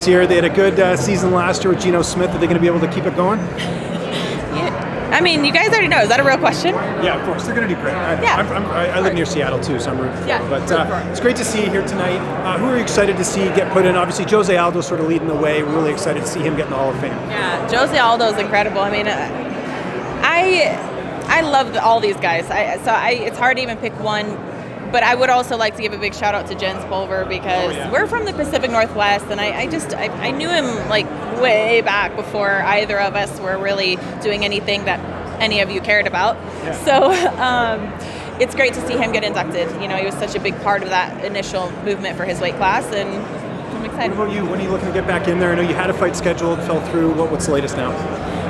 Here, they had a good season last year with Geno Smith. Are they going to be able to keep it going? Yeah. I mean, you guys already know. Is that a real question? Yeah, of course. They're going to do great. I live near Seattle too, so I'm rooting for them. But it's great to see you here tonight. Who are you excited to see get put in? Obviously, Jose Aldo sort of leading the way. We're really excited to see him get in the Hall of Fame. Yeah, Jose Aldo is incredible. I mean, I love all these guys. It's hard to even pick one. But I would also like to give a big shout out to Jens Pulver because we're from the Pacific Northwest, and I knew him like way back before either of us were really doing anything that any of you cared about. Yeah. So it's great to see him get inducted. You know, he was such a big part of that initial movement for his weight class, and I'm excited. What about you? When are you looking to get back in there? I know you had a fight scheduled, fell through. What's the latest now?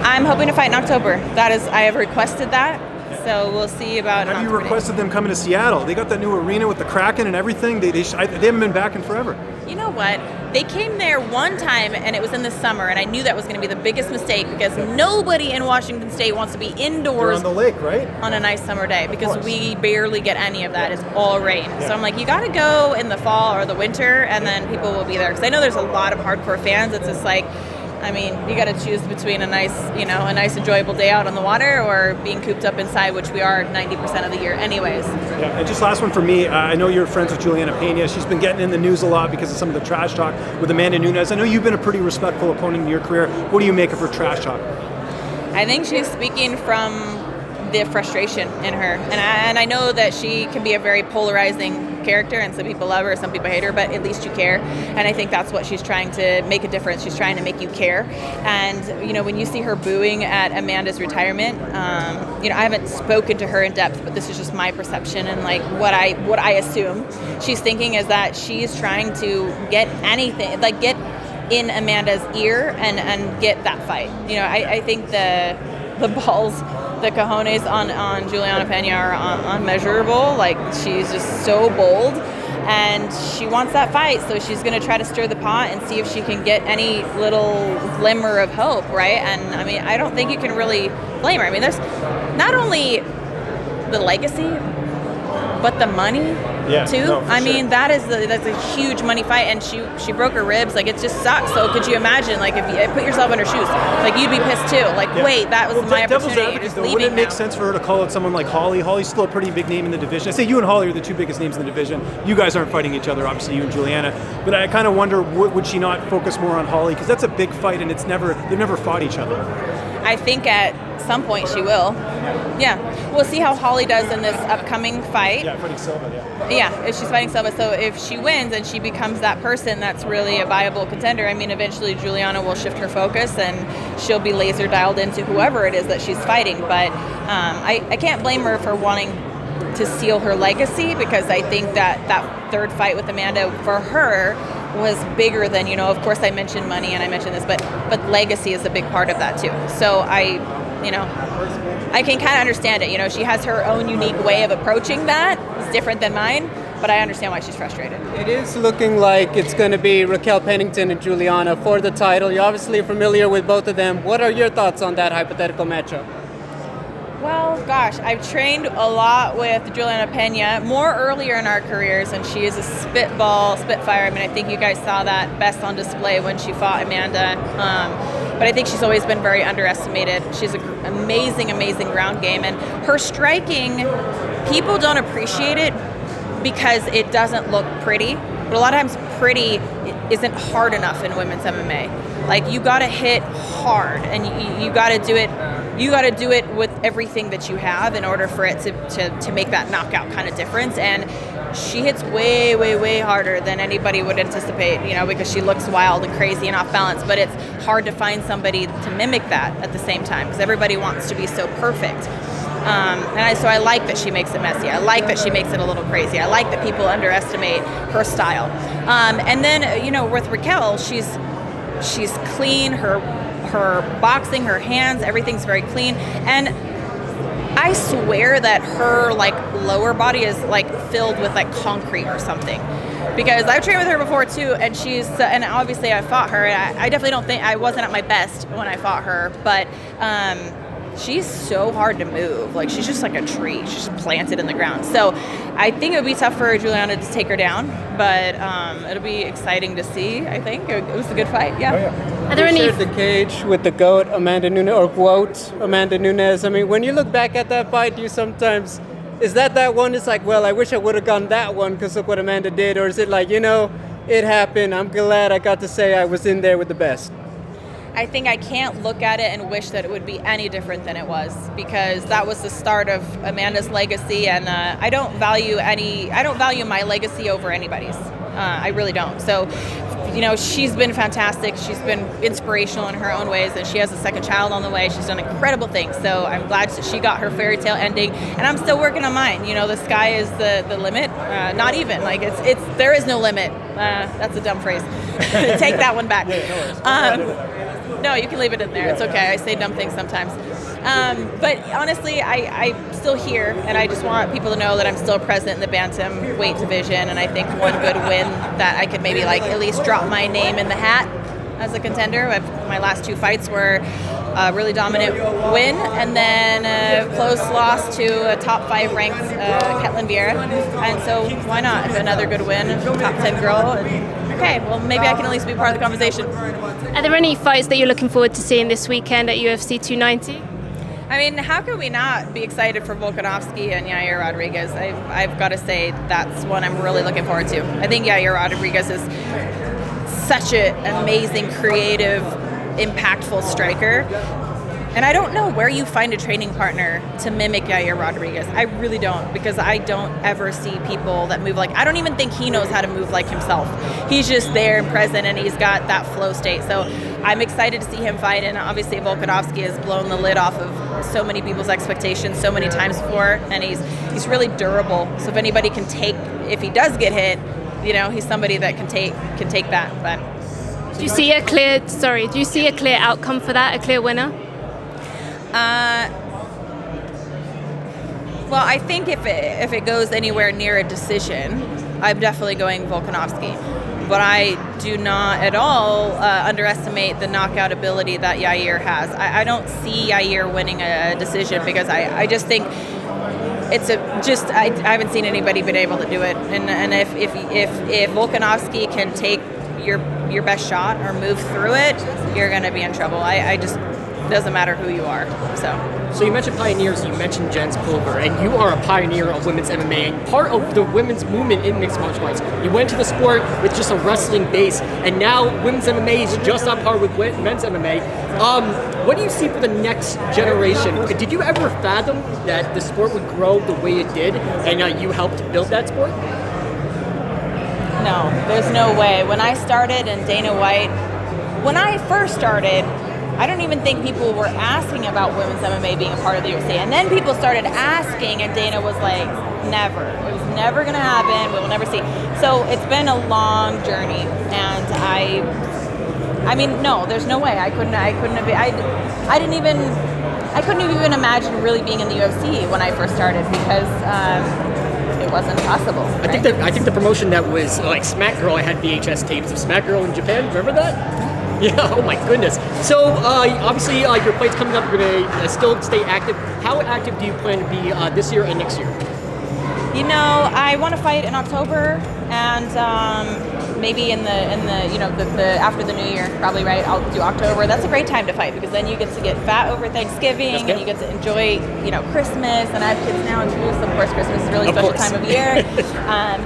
I'm hoping to fight in October. I have requested that. So we'll see about. Have you requested them coming to Seattle? They got that new arena with the Kraken and everything. They haven't been back in forever. You know what? They came there one time, and it was in the summer, and I knew that was going to be the biggest mistake because nobody in Washington State wants to be indoors. They're on the lake, right? On a nice summer day because we barely get any of that. It's all rain. Yeah. So I'm like, you got to go in the fall or the winter, and then people will be there. Because I know there's a lot of hardcore fans. It's just like, I mean, you got to choose between a nice enjoyable day out on the water or being cooped up inside, which we are 90% of the year anyways. Yeah, and just last one for me. I know you're friends with Julianna Pena. She's been getting in the news a lot because of some of the trash talk with Amanda Nunes. I know you've been a pretty respectful opponent in your career. What do you make of her trash talk? I think she's speaking from the frustration in her. And I know that she can be a very polarizing character, and some people love her, some people hate her, but at least you care. And I think that's what she's trying to make a difference. She's trying to make you care. And, you know, when you see her booing at Amanda's retirement, I haven't spoken to her in depth, but this is just my perception and like what I assume she's thinking is that she's trying to get anything, like get in Amanda's ear and get that fight. You know, I think the balls, the cojones on Julianna Pena are unmeasurable. Like, she's just so bold, and she wants that fight, so she's going to try to stir the pot and see if she can get any little glimmer of hope, right? And, I mean, I don't think you can really blame her. I mean, there's not only the legacy, but the money, too. No, I mean, that's a huge money fight, and she broke her ribs. Like, it just sucks. So could you imagine, like, if you put yourself in her shoes, like, you'd be pissed too. Like, wait, that was my opportunity. You're just leaving. Wouldn't it make sense for her to call out someone like Holly? Holly's still a pretty big name in the division. I say you and Holly are the two biggest names in the division. You guys aren't fighting each other, obviously, you and Julianna. But I kind of wonder, would she not focus more on Holly? Because that's a big fight, and they've never fought each other. I think at some point she will. Yeah. We'll see how Holly does in this upcoming fight. Yeah, fighting Silva, Yeah, if she's fighting Silva. So if she wins and she becomes that person that's really a viable contender, I mean, eventually Julianna will shift her focus and she'll be laser dialed into whoever it is that she's fighting. But I can't blame her for wanting to seal her legacy, because I think that third fight with Amanda, for her, was bigger than, of course I mentioned money and I mentioned this, but legacy is a big part of that too. So I can kind of understand it. She has her own unique way of approaching that. It's different than mine, but I understand why she's frustrated. It is looking like it's going to be Raquel Pennington and Julianna for the title. You're obviously familiar with both of them. What are your thoughts on that hypothetical matchup? Well, gosh, I've trained a lot with Julianna Pena, more earlier in our careers, and she is a spitfire. I mean, I think you guys saw that best on display when she fought Amanda. But I think she's always been very underestimated. She's an amazing, amazing ground game. And her striking, people don't appreciate it because it doesn't look pretty. But a lot of times pretty isn't hard enough in women's MMA. Like, you got to hit hard, and you got to do it. You got to do it with everything that you have in order for it to make that knockout kind of difference. And she hits way, way, way harder than anybody would anticipate, because she looks wild and crazy and off balance. But it's hard to find somebody to mimic that at the same time, because everybody wants to be so perfect. So I like that she makes it messy. I like that she makes it a little crazy. I like that people underestimate her style. And then, with Raquel, she's clean. Her boxing, her hands, everything's very clean. And I swear that her lower body is filled with concrete or something, because I've trained with her before too, and and obviously I fought her, and I definitely don't think I wasn't at my best when I fought her, but she's so hard to move. Like, she's just like a tree. She's just planted in the ground. So I think it would be tough for Julianna to take her down, but it'll be exciting to see, I think. It was a good fight, yeah. Oh, yeah. Are there any... shared the cage with the GOAT, Amanda Nunes, or quote, Amanda Nunes. I mean, when you look back at that fight, do you sometimes... Is that one? It's like, well, I wish I would have gone that one because look what Amanda did. Or is it like, it happened. I'm glad I got to say I was in there with the best. I think I can't look at it and wish that it would be any different than it was, because that was the start of Amanda's legacy, and I don't value my legacy over anybody's. I really don't. So, she's been fantastic. She's been inspirational in her own ways, and she has a second child on the way. She's done incredible things. So I'm glad that she got her fairy tale ending, and I'm still working on mine. The sky is the limit. Not even like it's there is no limit. That's a dumb phrase. Take that one back. No, you can leave it in there. It's okay. I say dumb things sometimes. But honestly, I'm still here, and I just want people to know that I'm still present in the bantamweight division. And I think one good win that I could maybe at least drop my name in the hat as a contender. My last 2 fights were a really dominant win, and then a close loss to a top 5 ranked Ketlin Vieira. And so why not? Another good win, top 10 girl. Okay, well, maybe I can at least be part of the conversation. Are there any fights that you're looking forward to seeing this weekend at UFC 290? I mean, how can we not be excited for Volkanovski and Yair Rodriguez? I've got to say that's one I'm really looking forward to. I think Yair Rodriguez is such an amazing, creative, impactful striker. And I don't know where you find a training partner to mimic Yair Rodriguez. I really don't, because I don't ever see people that move I don't even think he knows how to move like himself. He's just there and present, and he's got that flow state. So I'm excited to see him fight, and obviously Volkanovski has blown the lid off of so many people's expectations so many times before, and he's really durable. So if anybody can if he does get hit, he's somebody that can take that. But do you see a clear outcome for that, a clear winner? Well, I think if it goes anywhere near a decision, I'm definitely going Volkanovski. But I do not at all underestimate the knockout ability that Yair has. I don't see Yair winning a decision, because I just think I haven't seen anybody been able to do it. And if Volkanovski can take your best shot or move through it, you're going to be in trouble. I just doesn't matter who you are. So you mentioned pioneers, you mentioned Jens Pulver, and you are a pioneer of women's MMA and part of the women's movement in mixed martial arts. You went to the sport with just a wrestling base, and now women's MMA is just on par with men's MMA. What do you see for the next generation? Did you ever fathom that the sport would grow the way it did, and you helped build that sport? No, there's no way. When I started, and when I first started, I don't even think people were asking about women's MMA being a part of the UFC. And then people started asking, and Dana was like, never. It was never going to happen. We will never see. So it's been a long journey. And I mean, no, there's no way. I couldn't even imagine really being in the UFC when I first started, because it wasn't possible. Right? I think the promotion that was Smack Girl, I had VHS tapes of Smack Girl in Japan. Remember that? Yeah, oh my goodness. So, obviously, your fight's coming up. You're going to still stay active. How active do you plan to be this year and next year? I want to fight in October, and maybe in the after the new year, probably, right? I'll do October. That's a great time to fight, because then you get to get fat over Thanksgiving, and you get to enjoy, Christmas. And I have kids now in school, so of course Christmas is a really special time of year.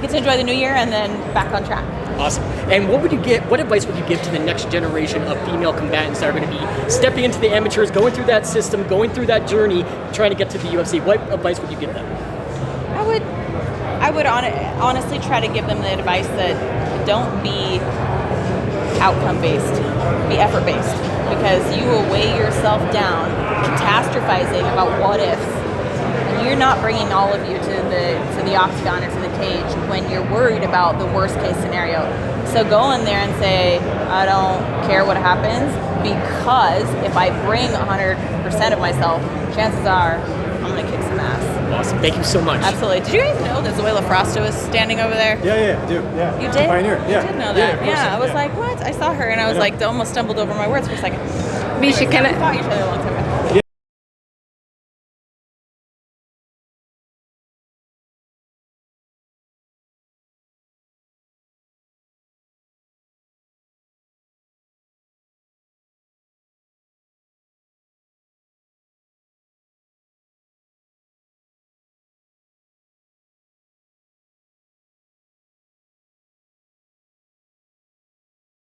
Get to enjoy the new year, and then back on track. Awesome. And what advice would you give to the next generation of female combatants that are going to be stepping into the amateurs, going through that system, going through that journey, trying to get to the UFC? What advice would you give them? I would honestly try to give them the advice that don't be outcome-based, be effort-based, because you will weigh yourself down catastrophizing about what ifs, and you're not bringing all of you to the octagon or to the cage when you're worried about the worst-case scenario. So go in there and say, I don't care what happens, because if I bring 100% of myself, chances are I'm going to kick some ass. Awesome. Thank you so much. Absolutely. Did you guys know that Zoila Frosta was standing over there? Yeah, I do. Yeah. You did? Pioneer. Yeah. I did know that. Yeah, I was like, what? I saw her, and I was like, almost stumbled over my words for a second. Miesha, we fought each other a long time ago.